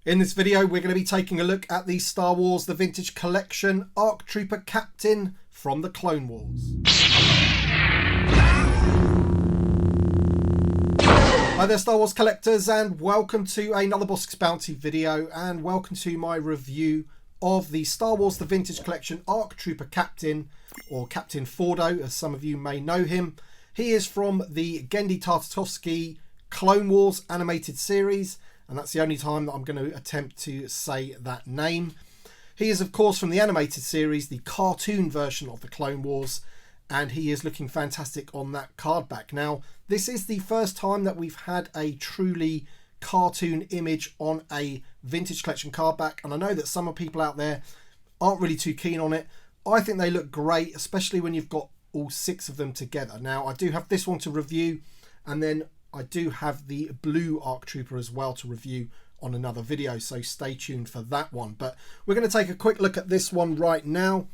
In this video, we're going to be taking a look at the Star Wars The Vintage Collection ARC Trooper Captain from the Clone Wars. Hi there, Star Wars collectors, and welcome to another Bossk's Bounty video, and welcome to my review of the Star Wars The Vintage Collection ARC Trooper Captain, or Captain Fordo, as some of you may know him. He is from the Genndy Tartakovsky Clone Wars animated series, and that's the only time that I'm going to attempt to say that name. He is, of course, from the animated series, the cartoon version of the Clone Wars, and he is looking fantastic on that card back. Now, this is the first time that we've had a truly cartoon image on a Vintage Collection card back, and I know that some people out there aren't really too keen on it. I think they look great, especially when you've got all 6 of them together. Now, I do have this one to review, and then I do have the blue ARC Trooper as well to review on another video, so stay tuned for that one. But we're going to take a quick look at this one right now.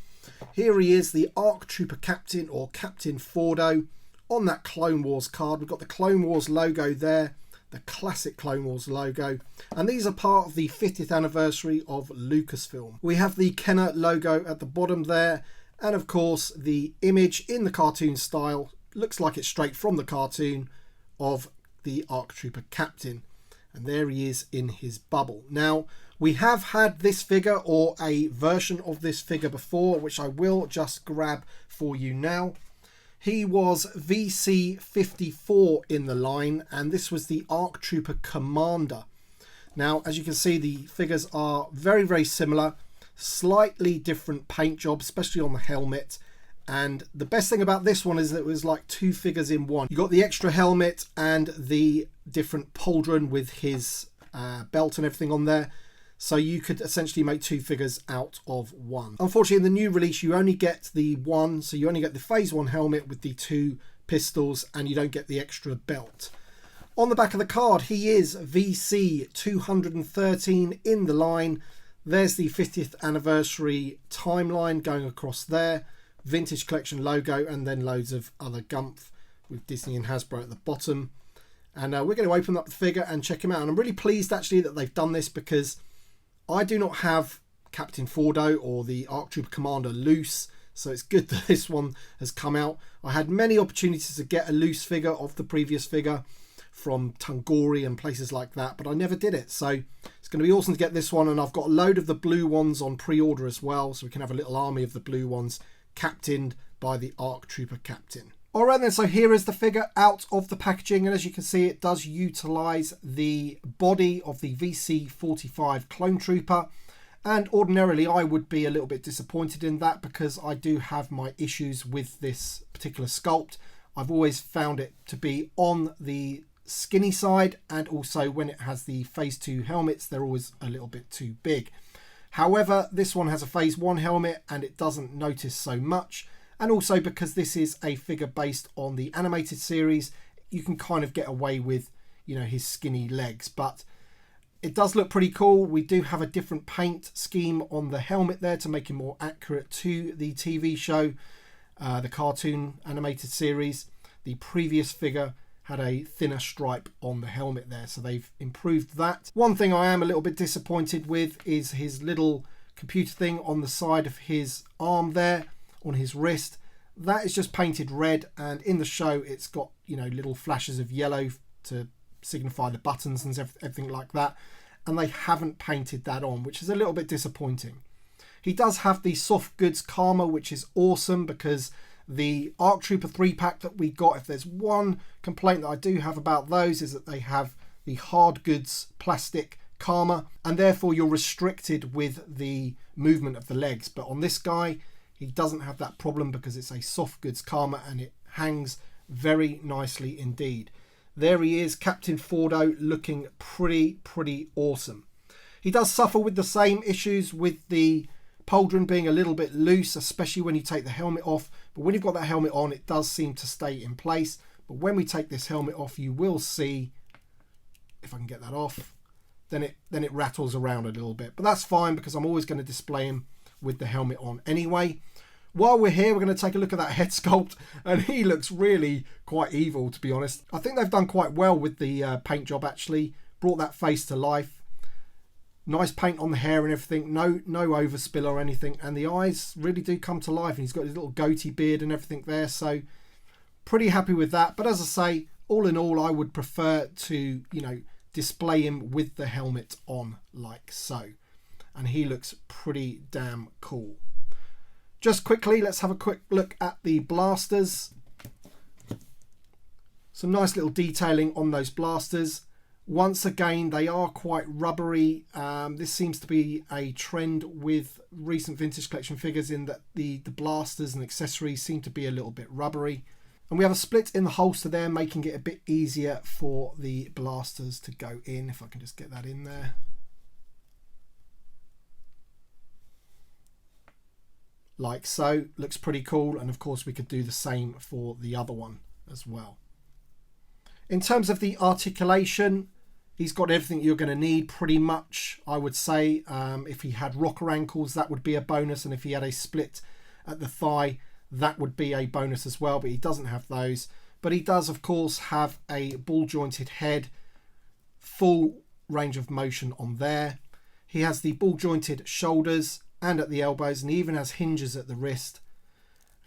Here he is, the ARC Trooper Captain, or Captain Fordo, on that Clone Wars card. We've got the Clone Wars logo there, the classic Clone Wars logo, and these are part of the 50th anniversary of Lucasfilm. We have the Kenner logo at the bottom there, and of course the image in the cartoon style looks like it's straight from the cartoon of the ARC Trooper Captain, and there he is in his bubble. Now, we have had this figure, or a version of this figure, before, which I will just grab for you now. He was VC54 in the line, and this was the ARC Trooper Commander. Now, as you can see, the figures are very, very similar, slightly different paint job, especially on the helmet. And the best thing about this one is that it was like 2 figures in one. You got the extra helmet and the different pauldron with his belt and everything on there. So you could essentially make 2 figures out of one. Unfortunately, in the new release, you only get the one. So you only get the Phase 1 helmet with the 2 pistols, and you don't get the extra belt. On the back of the card, he is VC 213 in the line. There's the 50th anniversary timeline going across there. Vintage Collection logo, and then loads of other gumph with Disney and Hasbro at the bottom. And we're going to open up the figure and check him out. And I'm really pleased actually that they've done this, because I do not have Captain Fordo or the ARC Trooper Commander loose, so it's good that this one has come out. I had many opportunities to get a loose figure of the previous figure from Tungori and places like that, but I never did it. So it's going to be awesome to get this one, and I've got a load of the blue ones on pre-order as well, so we can have a little army of the blue ones captained by the ARC Trooper Captain. Alright then, so here is the figure out of the packaging, and as you can see, it does utilise the body of the VC45 Clone Trooper, and ordinarily I would be a little bit disappointed in that, because I do have my issues with this particular sculpt. I've always found it to be on the skinny side, and also when it has the Phase 2 helmets, they're always a little bit too big. However, this one has a Phase 1 helmet, and it doesn't notice so much. And also, because this is a figure based on the animated series, you can kind of get away with, you know, his skinny legs. But it does look pretty cool. We do have a different paint scheme on the helmet there to make it more accurate to the TV show, the cartoon animated series. The previous figure had a thinner stripe on the helmet there, so they've improved that. One thing I am a little bit disappointed with is his little computer thing on the side of his arm there, on his wrist. That is just painted red, and in the show it's got, you know, little flashes of yellow to signify the buttons and everything like that, and they haven't painted that on, which is a little bit disappointing. He does have the soft goods karma, which is awesome, because the ARC Trooper 3-pack that we got, if there's one complaint that I do have about those, is that they have the hard goods plastic karma, and therefore you're restricted with the movement of the legs. But on this guy, he doesn't have that problem, because it's a soft goods karma and it hangs very nicely indeed. There he is, Captain Fordo, looking pretty awesome. He does suffer with the same issues with the pauldron being a little bit loose, especially when you take the helmet off. But when you've got that helmet on, it does seem to stay in place. But when we take this helmet off, you will see, if I can get that off, then it rattles around a little bit. But that's fine, because I'm always going to display him with the helmet on anyway. While we're here, we're going to take a look at that head sculpt, and he looks really quite evil, to be honest. I think they've done quite well with the paint job, actually. Brought that face to life. Nice paint on the hair and everything. No overspill or anything. And the eyes really do come to life. And he's got his little goatee beard and everything there. So pretty happy with that. But as I say, all in all, I would prefer to, you know, display him with the helmet on like so. And he looks pretty damn cool. Just quickly, let's have a quick look at the blasters. Some nice little detailing on those blasters. Once again, they are quite rubbery. This seems to be a trend with recent Vintage Collection figures in that the blasters and accessories seem to be a little bit rubbery. And we have a split in the holster there, making it a bit easier for the blasters to go in. If I can just get that in there. Like so. Looks pretty cool. And of course we could do the same for the other one as well. In terms of the articulation, he's got everything you're going to need pretty much, I would say. If he had rocker ankles, that would be a bonus. And if he had a split at the thigh, that would be a bonus as well. But he doesn't have those. But he does, of course, have a ball jointed head. Full range of motion on there. He has the ball jointed shoulders and at the elbows. And he even has hinges at the wrist.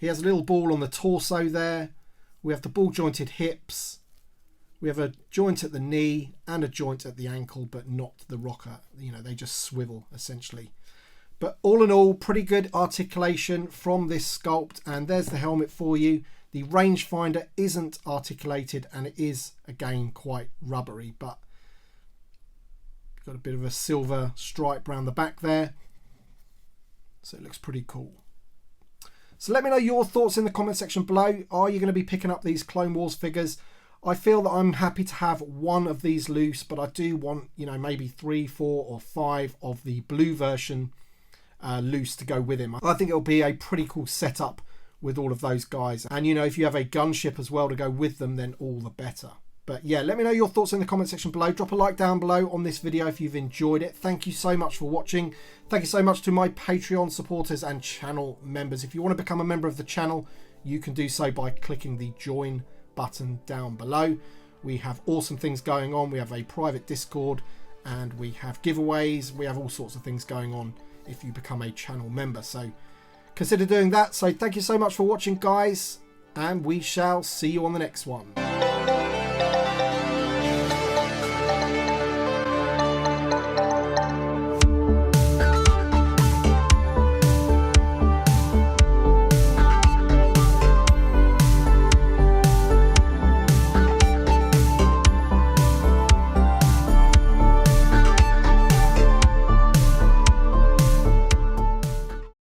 He has a little ball on the torso there. We have the ball jointed hips. We have a joint at the knee and a joint at the ankle, but not the rocker. You know, they just swivel essentially. But all in all, pretty good articulation from this sculpt. And there's the helmet for you. The rangefinder isn't articulated and it is, again, quite rubbery, but got a bit of a silver stripe around the back there. So it looks pretty cool. So let me know your thoughts in the comment section below. Are you going to be picking up these Clone Wars figures? I feel that I'm happy to have one of these loose, but I do want, you know, maybe 3, 4 or 5 of the blue version loose to go with him. I think it'll be a pretty cool setup with all of those guys. And, you know, if you have a gunship as well to go with them, then all the better. But yeah, let me know your thoughts in the comment section below. Drop a like down below on this video if you've enjoyed it. Thank you so much for watching. Thank you so much to my Patreon supporters and channel members. If you want to become a member of the channel, you can do so by clicking the join button down below. We have awesome things going on. We have a private Discord and we have giveaways. We have all sorts of things going on if you become a channel member. So consider doing that. So thank you so much for watching, guys, and we shall see you on the next one.